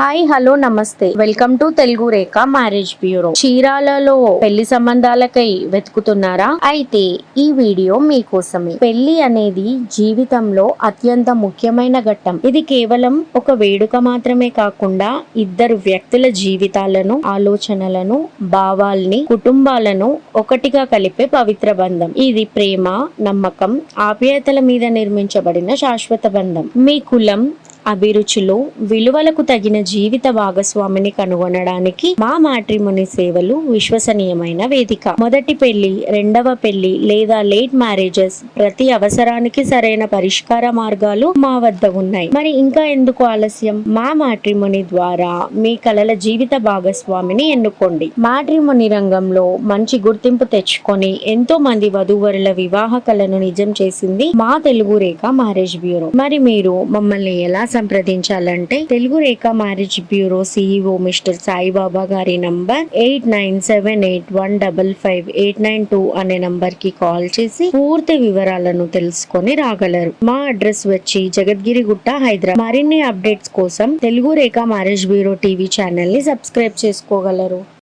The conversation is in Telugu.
హాయ్ హలో నమస్తే welcome to Telugu Rekha marriage bureau. చీరాలలో పెళ్లి సంబంధాలకై వెతుకుతున్నారా? అయితే ఈ వీడియో మీకోసమే. పెళ్లి అనేది జీవితంలో అత్యంత ముఖ్యమైన ఘట్టం. ఇది కేవలం ఒక వేడుక మాత్రమే కాకుండా ఇద్దరు వ్యక్తుల జీవితాలను, ఆలోచనలను, భావాల్ని, కుటుంబాలను ఒకటిగా కలిపే పవిత్ర బంధం. ఇది ప్రేమ, నమ్మకం, ఆప్యాయతల మీద నిర్మించబడిన శాశ్వత బంధం. మీ కులం, అభిరుచులు, విలువలకు తగిన జీవిత భాగస్వామిని కనుగొనడానికి మా మ్యాట్రిమోనీ సేవలు విశ్వసనీయమైన వేదిక. మొదటి పెళ్లి, రెండవ పెళ్లి లేదా లేట్ మ్యారేజెస్, ప్రతి అవసరానికి సరైన పరిష్కార మార్గాలు మా వద్ద ఉన్నాయి. మరి ఇంకా ఎందుకు ఆలస్యం? మా మ్యాట్రిమోనీ ద్వారా మీ కలల జీవిత భాగస్వామిని ఎన్నుకోండి. మ్యాట్రిమోనీ రంగంలో మంచి గుర్తింపు తెచ్చుకొని ఎంతో మంది వధూవరుల వివాహ కలను నిజం చేసింది మా తెలుగు రేఖ మ్యారేజ్ బ్యూరో. మరి మీరు మమ్మల్ని ఎలా సంప్రదించాలంటే Telugu Rekha marriage bureau CEO mister Saibaba గారి నంబర్ 8978155892 అనే నంబర్ కి కాల్ చేసి పూర్తి వివరాలను తెలుసుకొని రాగలరు. మా అడ్రస్ వచ్చి జగద్గిరిగుట్ట, హైదరాబాద్. మరిన్ని అప్డేట్స్ కోసం Telugu Rekha marriage bureau TV channel ని సబ్స్క్రైబ్ చేసుకోగలరు.